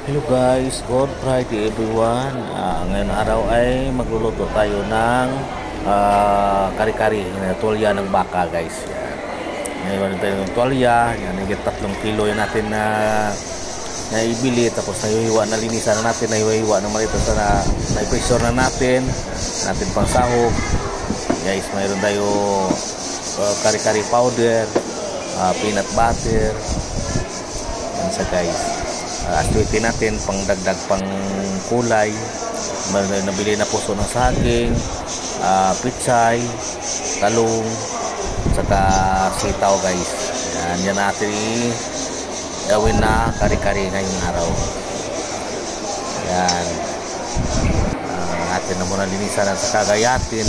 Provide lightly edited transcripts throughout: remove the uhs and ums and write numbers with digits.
Hello guys, good Friday everyone. Ngayon araw ay magluluto tayo ng kari-kari, tuwalya ng baka guys. Yan. Ngayon tayo ng tuwalya, yan, higit 3 kilo yan natin na ibili, tapos naihiwa na linisan na natin, naihiwa na malito na na-pressure na natin pang sahog. Guys, mayroon tayo kari-kari powder, peanut butter, yan sa guys. Aswiti natin pang dagdag pang kulay. Nabili na puso ng saging, pitsay, talong, saka sitaw guys. Yan natin gawin na kari-kari ngayong araw. Yan. Atin na muna linisan at saka gayatin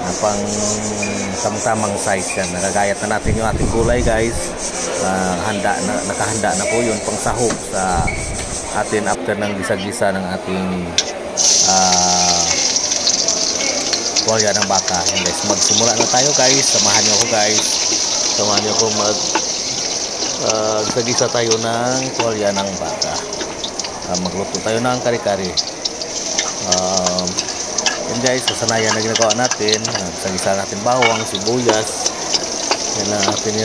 na pang tamtamang size yan. Nagagayat na natin yung ating gulay guys. Nakahanda na po yun pang sahog sa atin after ng gisa-gisa ng ating tuwalya ng baka. And guys, magsimula na tayo guys. Samahan niyo ako guys. Samahan niyo ako gisa-gisa tayo ng tuwalya ng baka. Magluto tayo ng kari-kari. And guys, kasanayan na ginagawa natin. Gisa-gisa natin bawang, sibuyas. Yan lang natin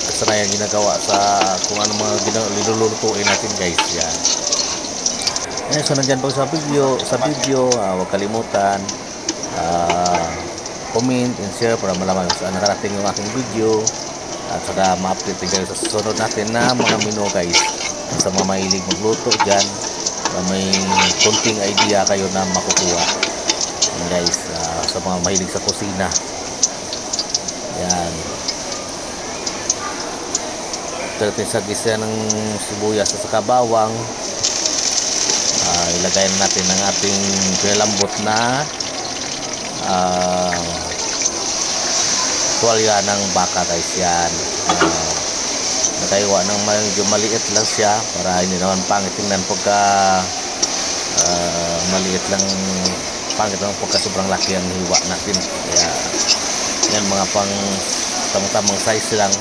kasanayan ginagawa sa kung ano mga nilulutuin natin guys. Yan. So nandyan po sa video, huwag kalimutan comment and share para malaman kung saan nakarating yung aking video, at saka ma-update kayo sa susunod natin na mga menu guys. Sa mga mahilig magluto dyan, may konting idea kayo na makukuha. Yan guys, sa mga mahilig sa kusina. Yan. Natin sa gisa ng sibuyas at saka bawang. Ilagay na natin ang ating pinalambot na tuwalya ng baka guys. Yan. Nakaiwa ng medyo maliit lang siya para hindi naman pangit tingnan pagka maliit lang, pangit lang pagka sobrang laki ang hiwa natin. Kaya yan, mga pang tamang size lang.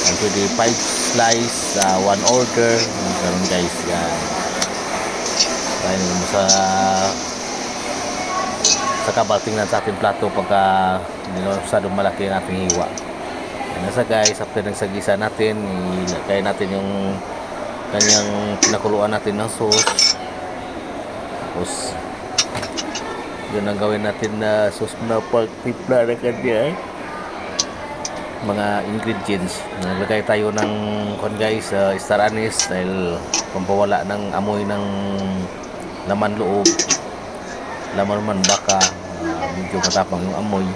And pwede 5 slice, 1 order. Ganun guys. Yan. Kaya mo sa kabal tingnan sa ating plato pagka hindi naman masyadong malaki ang ating hiwa. Yan nasa guys, after ng sagisa natin, ilagay natin yung kanyang pinakuluan natin ng sauce. Tapos yun ang gawin natin na sauce na pagtipla na kanya mga ingredients. Naglagay tayo ng guys, star anise dahil pampawala ng amoy ng laman loob, laman baka, medyo matapang yung amoy.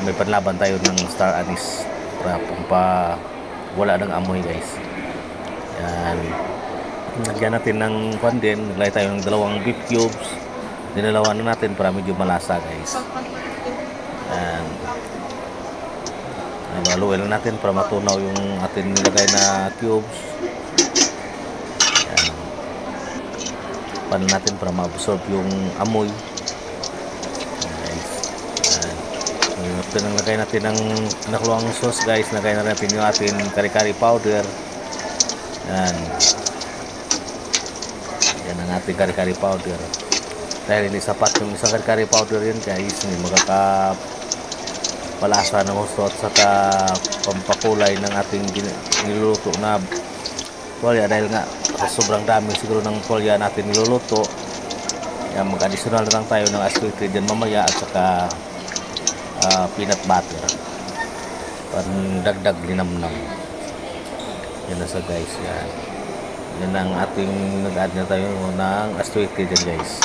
May panlaban tayo ng star anise para pampawala ng amoy guys. Yan. Lagyan natin ng din, naglagay tayo ng 2 beef cubes. Dinalawan na natin para medyo malasa guys. Yan. Haluin lang natin para matunaw yung atin nilagay na cubes. Yan. Pan natin para ma-absorb yung amoy. Guys. Yan. After nang lagay natin ng nakuluang sauce guys, lagay na natin yung atin kari-kari powder. Yan. Yan ang ating kari-kari powder. Dahil hindi sapat yung isang kari-kari powder yan guys, hindi palasa ng gusto at saka pampakulay ng ating niluluto na tuwalya, dahil nga sobrang dami siguro ng tuwalya natin niluluto. Yan, mag-additional na lang tayo ng aswiti dyan mamaya at saka peanut butter pandagdag linamnam. Yan na sa guys. Yan ang ating nag-add na tayo ng aswiti dyan guys.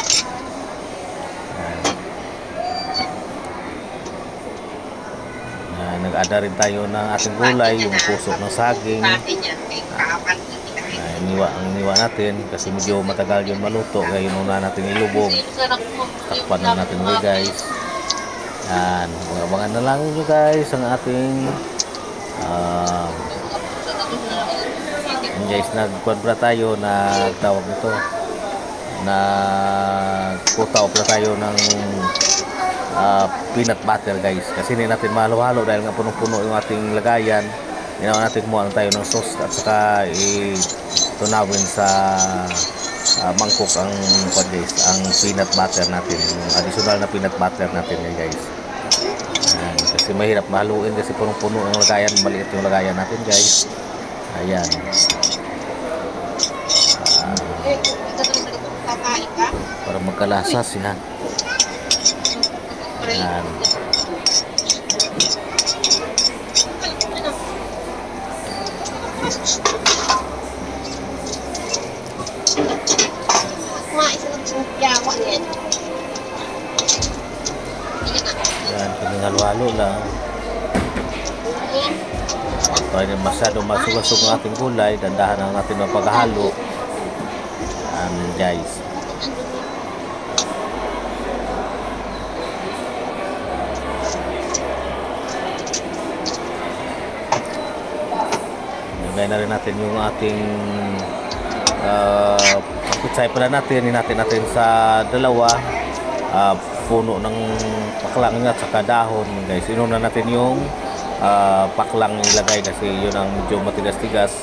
Nag-ada rin tayo ng ating gulay, yung puso ng saging. Iniwa natin kasi medyo matagal yun maluto, kaya yun muna natin ilubog. Takpan na natin guys. Yan, abangan na lang nyo guys ang ating guys, nagkwadra tayo, nagtawag nito, nagkutaw pala tayo ng peanut butter guys, kasi hindi natin mahalo-halo dahil nga punong-puno yung ating lagayan. Ginawa natin kumuha tayo ng sauce at saka tunawin sa mangkok ang guys, ang peanut butter natin, yung additional na peanut butter natin guys. Ayan, kasi mahirap mahaluin kasi punong-puno ang lagayan, maliit yung lagayan natin guys. Ayan. Para magkalasa siya. Ayan. Ayan, pinanghalo-halo lang. Para hindi masyadong masugasog ang ating gulay, dandahan ang natin ng paghahalo. Guys. Lagay na rin natin yung ating pitsay pala natin. Natin sa dalawa puno ng paklang at saka dahon guys. Inuna natin yung paklang ilagay kasi yun ang medyo matigas-tigas.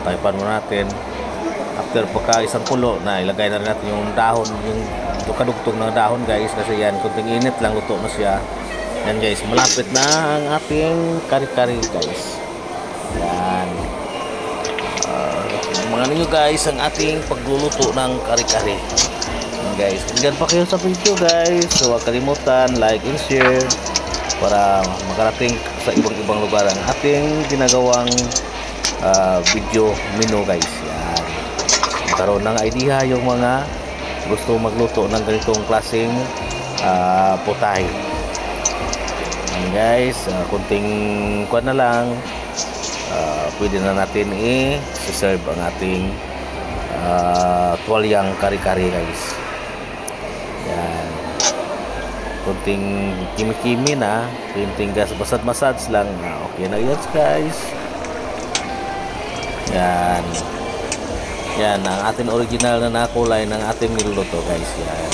Taypan muna natin. After pagka isang kulo na ilagay na rin natin yung dahon, yung kadugtong ng dahon guys, kasi yan kunting init lang luto na siya. Yan guys, malapit na ang ating kari-kari guys. Yan. Mga ninyo guys ang ating pagluluto ng kari-kari. Guys, hanggang pa kayo sa video guys. So huwag kalimutan like and share para makarating sa ibang-ibang lugar ang ating ginagawang video menu guys. Yan. Karoon ng idea yung mga gusto magluto ng ganitong klaseng putahe. And guys, kunting kuwan na lang, pwede na natin i-serve ang ating tuwalyang kari-kari guys. Yan. Kunting kimi-kimi na, kunting gas massage lang. Okay na yan guys. Yan. Yan ang ating original na nakulay ng ating niluluto guys. Yan.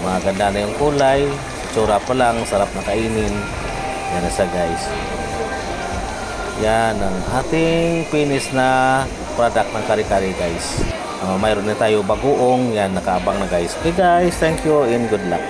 Maganda na yung kulay, tsura pa lang, sarap na kainin. Yan na siya guys. Yan ang ating finish na product ng kari-kari guys. Mayroon na tayo bagoong. Yan, nakaabang na guys. Okay guys, thank you and good luck.